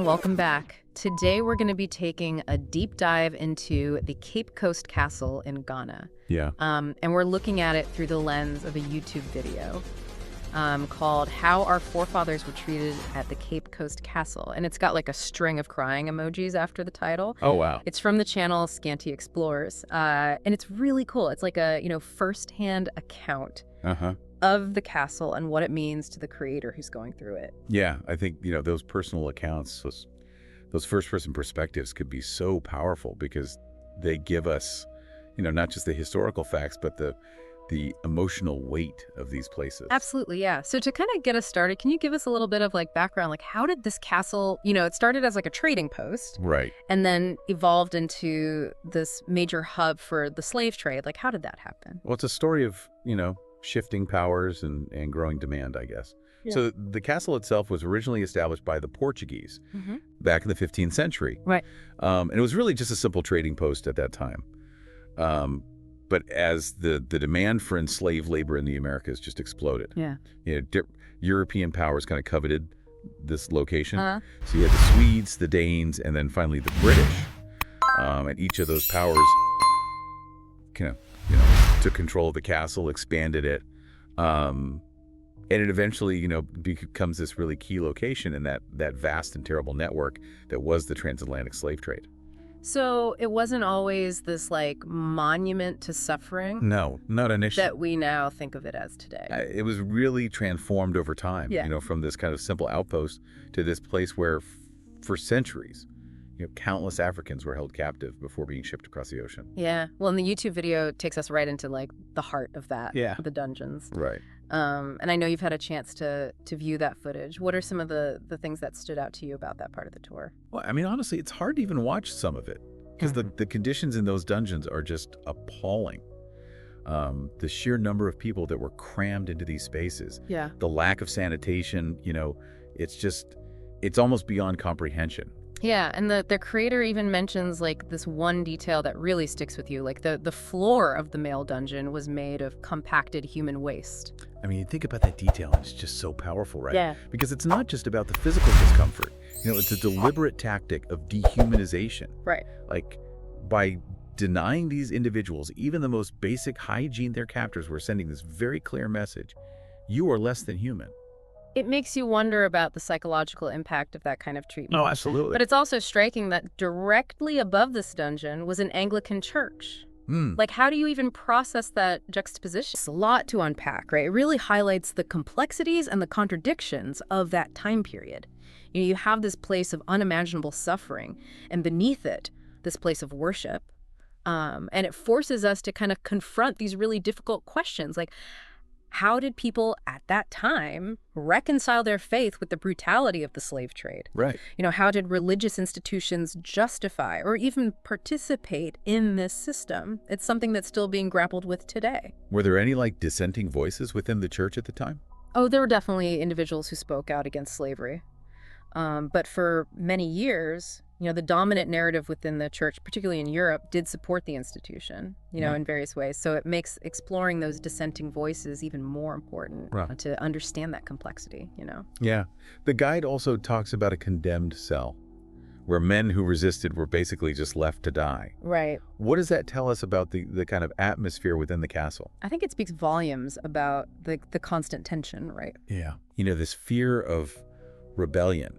everyone, welcome back. Today we're going to be taking a deep dive into the Cape Coast Castle in Ghana. Yeah. And we're looking at it through the lens of a YouTube video called How Our Forefathers Were Treated at the Cape Coast Castle. And it's got like a string of crying emojis after the title. Oh, wow. It's from the channel Scanty Explores. And it's really cool. It's like a, first-hand account of the castle and what it means to the creator who's going through it. Yeah, I think, those personal accounts, those first-person perspectives could be so powerful because they give us, not just the historical facts, but the emotional weight of these places. Absolutely, yeah. So to kind of get us started, can you give us a little bit of background? How did this castle, it started as a trading post. Right. And then evolved into this major hub for the slave trade. How did that happen? Well, it's a story of, shifting powers and growing demand, I guess. Yeah. So the castle itself was originally established by the Portuguese back in the 15th century. Right. And it was really just a simple trading post at that time. But as the demand for enslaved labor in the Americas just exploded. Yeah. European powers kind of coveted this location. So you had the Swedes, the Danes, and then finally the British. And each of those powers took control of the castle, expanded it. And it eventually, becomes this really key location in that vast and terrible network that was the transatlantic slave trade. So it wasn't always this monument to suffering. No, not initially. That we now think of it as today. It was really transformed over time, from this kind of simple outpost to this place where for centuries, countless Africans were held captive before being shipped across the ocean. Yeah. Well, and the YouTube video takes us right into the heart of that. Yeah. The dungeons. Right. And I know you've had a chance to view that footage. What are some of the things that stood out to you about that part of the tour? Well, I mean, honestly, it's hard to even watch some of it because the conditions in those dungeons are just appalling. The sheer number of people that were crammed into these spaces. Yeah. The lack of sanitation, it's almost beyond comprehension. Yeah, and the creator even mentions this one detail that really sticks with you. The floor of the male dungeon was made of compacted human waste. I mean, you think about that detail and it's just so powerful, right? Yeah. Because it's not just about the physical discomfort. It's a deliberate tactic of dehumanization. Right. By denying these individuals even the most basic hygiene, their captors were sending this very clear message: you are less than human. It makes you wonder about the psychological impact of that kind of treatment. Oh, absolutely. But it's also striking that directly above this dungeon was an Anglican church. How do you even process that juxtaposition? It's a lot to unpack, right? It really highlights the complexities and the contradictions of that time period. You have this place of unimaginable suffering, and beneath it, this place of worship. And it forces us to kind of confront these really difficult questions, how did people at that time reconcile their faith with the brutality of the slave trade? Right. How did religious institutions justify or even participate in this system? It's something that's still being grappled with today. Were there any dissenting voices within the church at the time? Oh, there were definitely individuals who spoke out against slavery. But for many years, the dominant narrative within the church, particularly in Europe, did support the institution, in various ways. So it makes exploring those dissenting voices even more important to understand that complexity, Yeah. The guide also talks about a condemned cell where men who resisted were basically just left to die. Right. What does that tell us about the kind of atmosphere within the castle? I think it speaks volumes about the constant tension, right? Yeah. This fear of rebellion,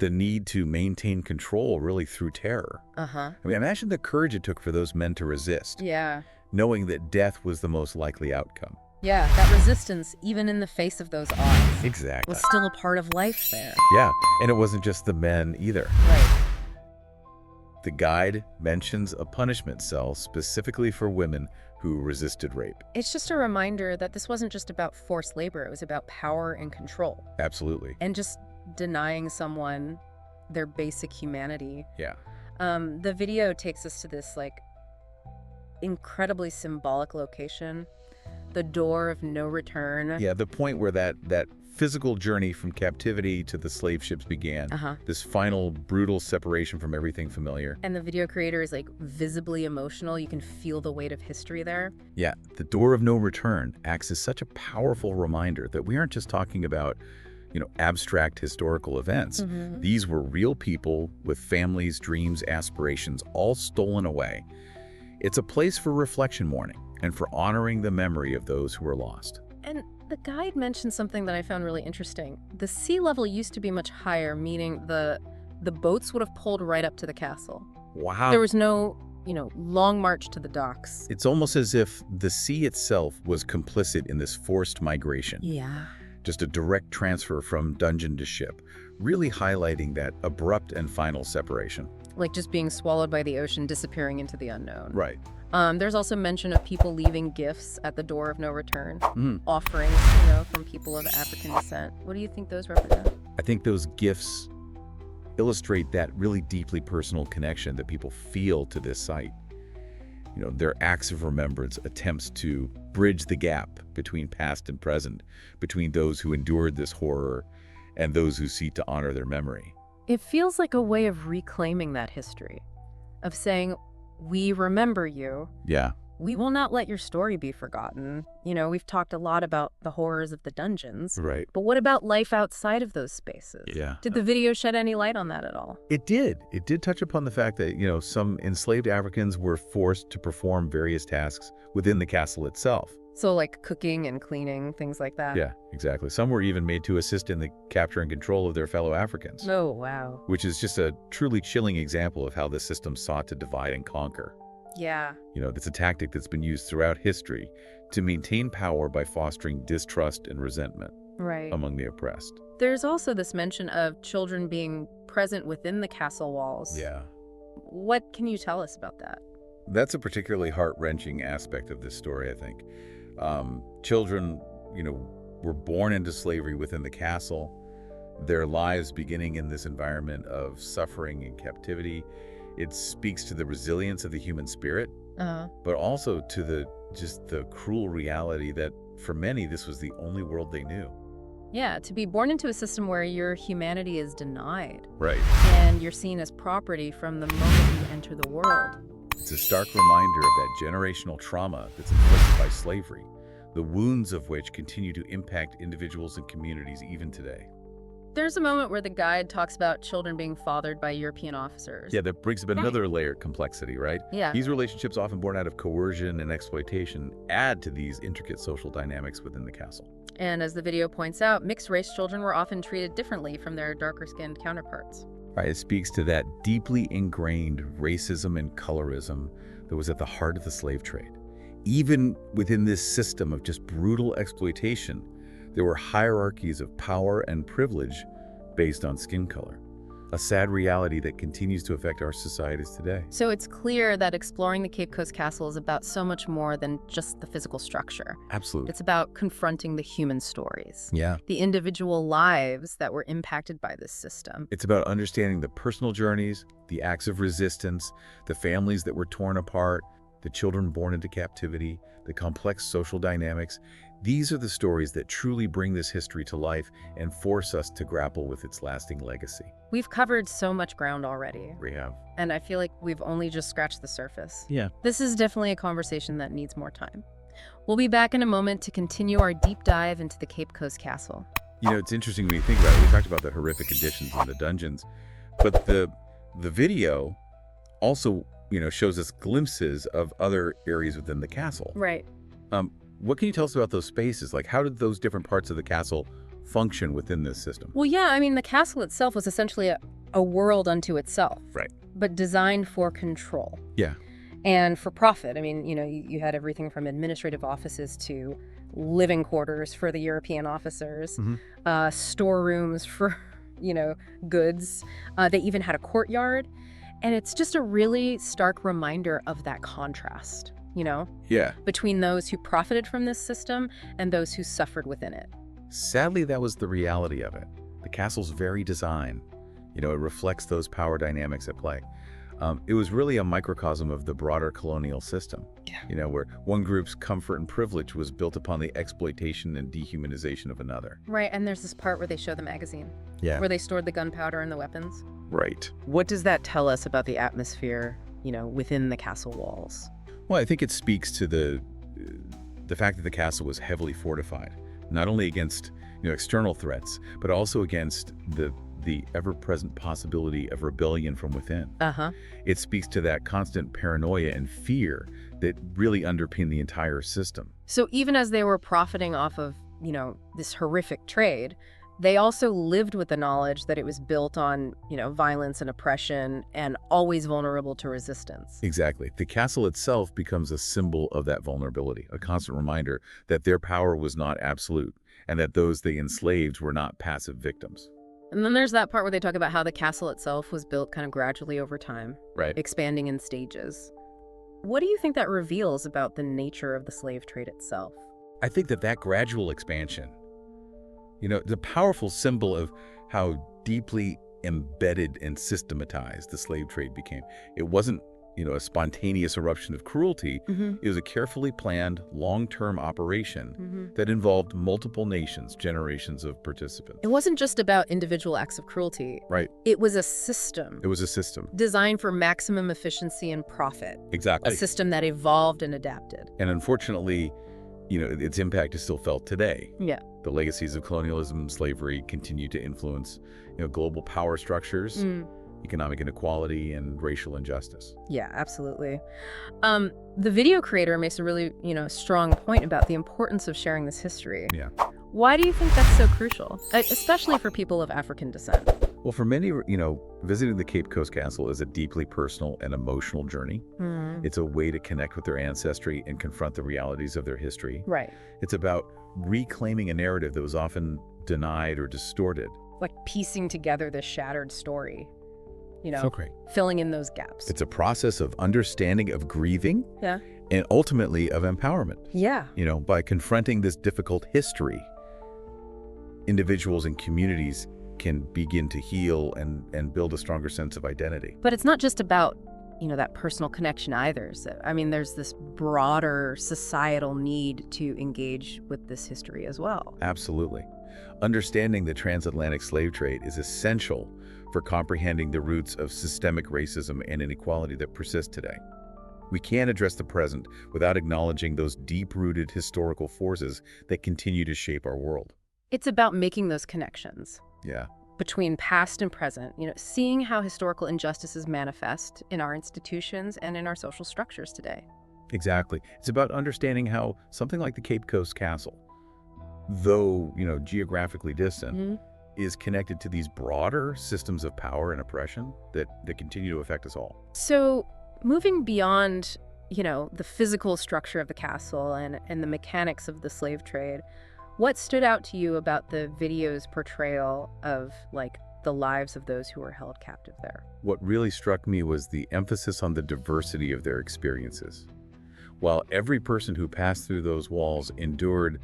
the need to maintain control really through terror. I mean, imagine the courage it took for those men to resist. Yeah. Knowing that death was the most likely outcome. Yeah, that resistance, even in the face of those odds, Exactly. was still a part of life there. Yeah, and it wasn't just the men either. Right. The guide mentions a punishment cell specifically for women who resisted rape. It's just a reminder that this wasn't just about forced labor, it was about power and control. Absolutely. And just denying someone their basic humanity. Yeah. The video takes us to this incredibly symbolic location, the door of no return. Yeah, the point where that physical journey from captivity to the slave ships began. This final brutal separation from everything familiar. And the video creator is visibly emotional. You can feel the weight of history there. Yeah, the door of no return acts as such a powerful reminder that we aren't just talking about abstract historical events. These were real people with families, dreams, aspirations, all stolen away. It's a place for reflection mourning and for honoring the memory of those who were lost. And the guide mentioned something that I found really interesting. The sea level used to be much higher, meaning the boats would have pulled right up to the castle. Wow. There was no, long march to the docks. It's almost as if the sea itself was complicit in this forced migration. Yeah. Just a direct transfer from dungeon to ship, really highlighting that abrupt and final separation. Like just being swallowed by the ocean, disappearing into the unknown. Right. There's also mention of people leaving gifts at the door of no return, offerings, from people of African descent. What do you think those represent? I think those gifts illustrate that really deeply personal connection that people feel to this site. Their acts of remembrance, attempts to bridge the gap between past and present, between those who endured this horror and those who seek to honor their memory. It feels like a way of reclaiming that history, of saying, we remember you. Yeah. We will not let your story be forgotten. We've talked a lot about the horrors of the dungeons. Right. But what about life outside of those spaces? Yeah. Did the video shed any light on that at all? It did. It did touch upon the fact that, some enslaved Africans were forced to perform various tasks within the castle itself. So like cooking and cleaning, things like that? Yeah, exactly. Some were even made to assist in the capture and control of their fellow Africans. Oh, wow. Which is just a truly chilling example of how the system sought to divide and conquer. Yeah. It's a tactic that's been used throughout history to maintain power by fostering distrust and resentment among the oppressed. There's also this mention of children being present within the castle walls. Yeah. What can you tell us about that? That's a particularly heart-wrenching aspect of this story, I think. Children, were born into slavery within the castle, their lives beginning in this environment of suffering and captivity. It speaks to the resilience of the human spirit, but also to the cruel reality that for many, this was the only world they knew. Yeah, to be born into a system where your humanity is denied. Right. And you're seen as property from the moment you enter the world. It's a stark reminder of that generational trauma that's inflicted by slavery, the wounds of which continue to impact individuals and communities even today. There's a moment where the guide talks about children being fathered by European officers. Yeah, that brings up another layer of complexity, right? Yeah. These relationships, often born out of coercion and exploitation, add to these intricate social dynamics within the castle. And as the video points out, mixed-race children were often treated differently from their darker-skinned counterparts. Right, it speaks to that deeply ingrained racism and colorism that was at the heart of the slave trade. Even within this system of just brutal exploitation, there were hierarchies of power and privilege based on skin color, a sad reality that continues to affect our societies today. So it's clear that exploring the Cape Coast Castle is about so much more than just the physical structure. Absolutely. It's about confronting the human stories. Yeah. The individual lives that were impacted by this system. It's about understanding the personal journeys, the acts of resistance, the families that were torn apart, the children born into captivity, the complex social dynamics. These are the stories that truly bring this history to life and force us to grapple with its lasting legacy. We've covered so much ground already. We have. And I feel like we've only just scratched the surface. Yeah. This is definitely a conversation that needs more time. We'll be back in a moment to continue our deep dive into the Cape Coast Castle. It's interesting when you think about it. We talked about the horrific conditions in the dungeons, but the video also, shows us glimpses of other areas within the castle. Right. What can you tell us about those spaces? Like, how did those different parts of the castle function within this system? Well, yeah, the castle itself was essentially a world unto itself. Right. But designed for control. Yeah. And for profit. You had everything from administrative offices to living quarters for the European officers, storerooms for, goods. They even had a courtyard. And it's just a really stark reminder of that contrast, Yeah. between those who profited from this system and those who suffered within it. Sadly, that was the reality of it. The castle's very design, it reflects those power dynamics at play. It was really a microcosm of the broader colonial system, where one group's comfort and privilege was built upon the exploitation and dehumanization of another. Right, and there's this part where they show the magazine, where they stored the gunpowder and the weapons. Right. What does that tell us about the atmosphere, within the castle walls? Well, I think it speaks to the fact that the castle was heavily fortified, not only against, external threats, but also against the ever-present possibility of rebellion from within. It speaks to that constant paranoia and fear that really underpin the entire system. So even as they were profiting off of, this horrific trade, they also lived with the knowledge that it was built on, violence and oppression and always vulnerable to resistance. Exactly. The castle itself becomes a symbol of that vulnerability, a constant reminder that their power was not absolute and that those they enslaved were not passive victims. And then there's that part where they talk about how the castle itself was built kind of gradually over time, right, expanding in stages. What do you think that reveals about the nature of the slave trade itself? I think that gradual expansion, the powerful symbol of how deeply embedded and systematized the slave trade became. It wasn't, a spontaneous eruption of cruelty. It was a carefully planned, long-term operation that involved multiple nations, generations of participants. It wasn't just about individual acts of cruelty. Right. It was a system. It was a system. Designed for maximum efficiency and profit. Exactly. A system that evolved and adapted. And unfortunately, its impact is still felt today. Yeah. The legacies of colonialism and slavery continue to influence, global power structures, economic inequality, and racial injustice. Yeah, absolutely. The video creator makes a really, strong point about the importance of sharing this history. Yeah. Why do you think that's so crucial, especially for people of African descent? Well, for many, visiting the Cape Coast Castle is a deeply personal and emotional journey. It's a way to connect with their ancestry and confront the realities of their history. Right. It's about reclaiming a narrative that was often denied or distorted. Like piecing together this shattered story. So great. Filling in those gaps. It's a process of understanding, of grieving, yeah, and ultimately of empowerment. Yeah. By confronting this difficult history, individuals and communities can begin to heal and build a stronger sense of identity. But it's not just about, that personal connection either. So, there's this broader societal need to engage with this history as well. Absolutely. Understanding the transatlantic slave trade is essential for comprehending the roots of systemic racism and inequality that persist today. We can't address the present without acknowledging those deep-rooted historical forces that continue to shape our world. It's about making those connections. Yeah. Between past and present, seeing how historical injustices manifest in our institutions and in our social structures today. Exactly. It's about understanding how something like the Cape Coast Castle, though, geographically distant, is connected to these broader systems of power and oppression that continue to affect us all. So moving beyond, the physical structure of the castle and the mechanics of the slave trade, what stood out to you about the video's portrayal of, the lives of those who were held captive there? What really struck me was the emphasis on the diversity of their experiences. While every person who passed through those walls endured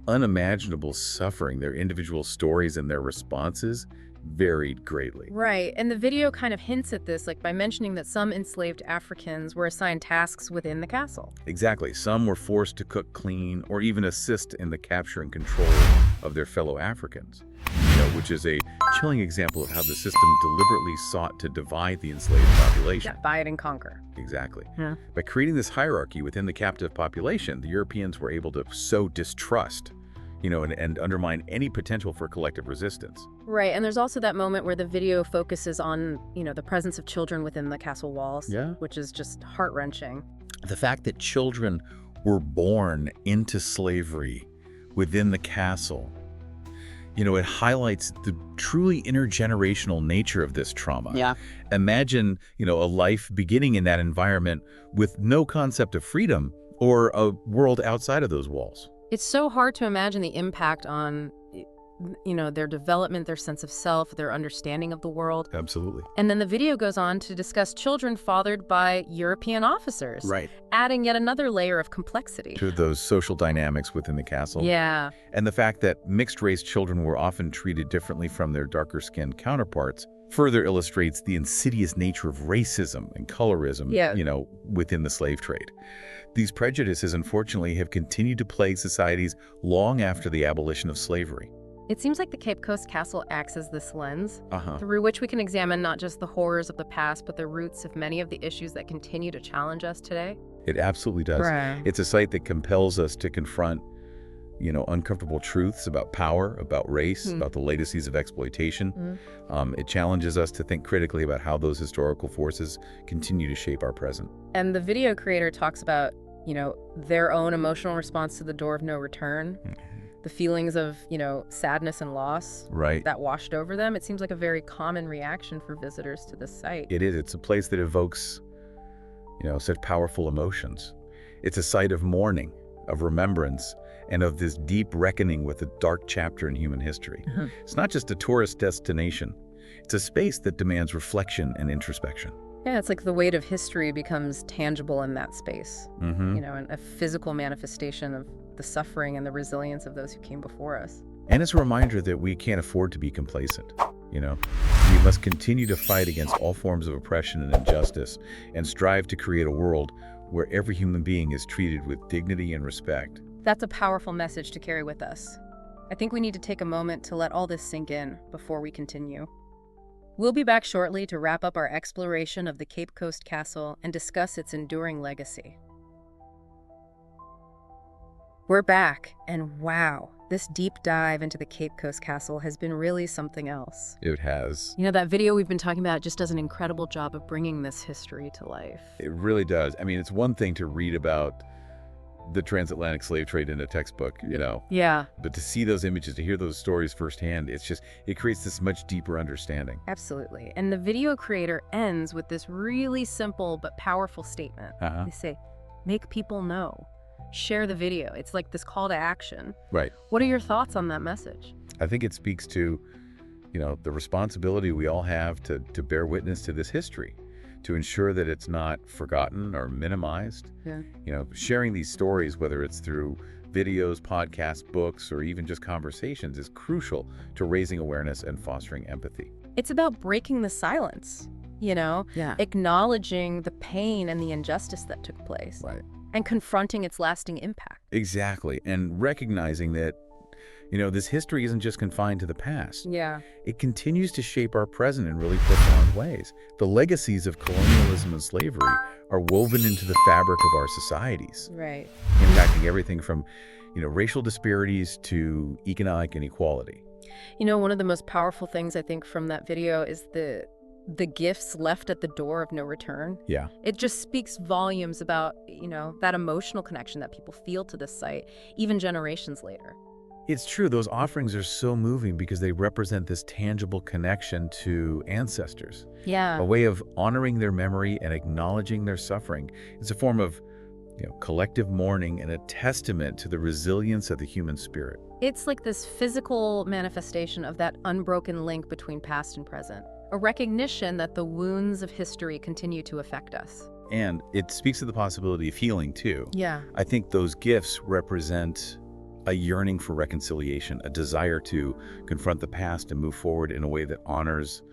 unimaginable suffering, their individual stories and their responses varied greatly. Right, and the video kind of hints at this, by mentioning that some enslaved Africans were assigned tasks within the castle. Exactly. Some were forced to cook, clean, or even assist in the capture and control of their fellow Africans, which is a chilling example of how the system deliberately sought to divide the enslaved population. Yeah, divide and conquer. Exactly. Yeah. By creating this hierarchy within the captive population, the Europeans were able to sow distrust, and undermine any potential for collective resistance. Right, and there's also that moment where the video focuses on, the presence of children within the castle walls, yeah, which is just heart-wrenching. The fact that children were born into slavery within the castle, it highlights the truly intergenerational nature of this trauma. Yeah. Imagine, a life beginning in that environment with no concept of freedom or a world outside of those walls. It's so hard to imagine the impact on, their development, their sense of self, their understanding of the world. Absolutely. And then the video goes on to discuss children fathered by European officers. Right. Adding yet another layer of complexity to those social dynamics within the castle. Yeah. And the fact that mixed-race children were often treated differently from their darker-skinned counterparts further illustrates the insidious nature of racism and colorism, within the slave trade. These prejudices, unfortunately, have continued to plague societies long after the abolition of slavery. It seems like the Cape Coast Castle acts as this lens, Uh-huh. through which we can examine not just the horrors of the past, but the roots of many of the issues that continue to challenge us today. It absolutely does. Right. It's a site that compels us to confront, uncomfortable truths about power, about race, about the legacies of exploitation. It challenges us to think critically about how those historical forces continue to shape our present. And the video creator talks about, their own emotional response to the door of no return, the feelings of, sadness and loss that washed over them. It seems like a very common reaction for visitors to this site. It is. It's a place that evokes, such powerful emotions. It's a site of mourning, of remembrance, and of this deep reckoning with a dark chapter in human history. It's not just a tourist destination. It's a space that demands reflection and introspection. Yeah, it's like the weight of history becomes tangible in that space, and a physical manifestation of the suffering and the resilience of those who came before us. And it's a reminder that we can't afford to be complacent. We must continue to fight against all forms of oppression and injustice and strive to create a world where every human being is treated with dignity and respect. That's a powerful message to carry with us. I think we need to take a moment to let all this sink in before we continue. We'll be back shortly to wrap up our exploration of the Cape Coast Castle and discuss its enduring legacy. We're back, and wow, this deep dive into the Cape Coast Castle has been really something else. It has. That video we've been talking about just does an incredible job of bringing this history to life. It really does. I mean, it's one thing to read about the transatlantic slave trade in a textbook, Yeah. But to see those images, to hear those stories firsthand, it creates this much deeper understanding. Absolutely. And the video creator ends with this really simple but powerful statement. They say, make people know. Share the video. It's like this call to action. Right. What are your thoughts on that message? I think it speaks to, the responsibility we all have to bear witness to this history, to ensure that it's not forgotten or minimized. Yeah. Sharing these stories, whether it's through videos, podcasts, books, or even just conversations, is crucial to raising awareness and fostering empathy. It's about breaking the silence, acknowledging the pain and the injustice that took place. Right. And confronting its lasting impact. Exactly. And recognizing that, this history isn't just confined to the past. Yeah. It continues to shape our present in really profound ways. The legacies of colonialism and slavery are woven into the fabric of our societies. Right. Impacting everything from, racial disparities to economic inequality. One of the most powerful things I think from that video is the gifts left at the door of no return. Yeah. It just speaks volumes about, that emotional connection that people feel to this site, even generations later. It's true. Those offerings are so moving because they represent this tangible connection to ancestors. Yeah. A way of honoring their memory and acknowledging their suffering. It's a form of, collective mourning and a testament to the resilience of the human spirit. It's like this physical manifestation of that unbroken link between past and present. A recognition that the wounds of history continue to affect us. And it speaks to the possibility of healing, too. Yeah. I think those gifts represent a yearning for reconciliation, a desire to confront the past and move forward in a way that honors,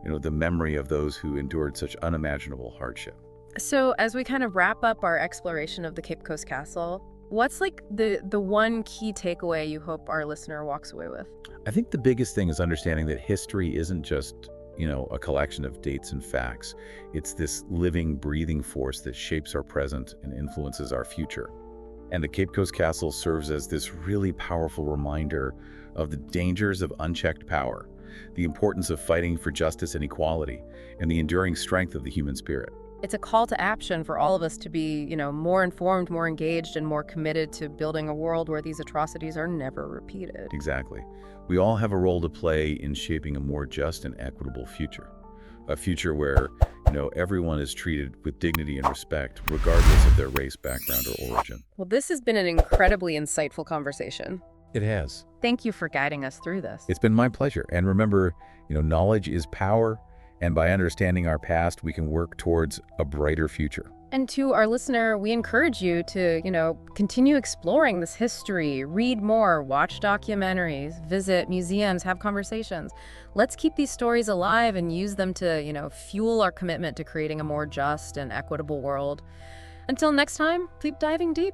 the memory of those who endured such unimaginable hardship. So as we kind of wrap up our exploration of the Cape Coast Castle, what's like the one key takeaway you hope our listener walks away with? I think the biggest thing is understanding that history isn't just a collection of dates and facts. It's this living, breathing force that shapes our present and influences our future. And the Cape Coast Castle serves as this really powerful reminder of the dangers of unchecked power, the importance of fighting for justice and equality, and the enduring strength of the human spirit. It's a call to action for all of us to be, more informed, more engaged, and more committed to building a world where these atrocities are never repeated. Exactly. We all have a role to play in shaping a more just and equitable future. A future where, everyone is treated with dignity and respect, regardless of their race, background, or origin. Well, this has been an incredibly insightful conversation. It has. Thank you for guiding us through this. It's been my pleasure. And remember, knowledge is power. And by understanding our past, we can work towards a brighter future. And to our listener, we encourage you to, continue exploring this history, read more, watch documentaries, visit museums, have conversations. Let's keep these stories alive and use them to, fuel our commitment to creating a more just and equitable world. Until next time, keep diving deep.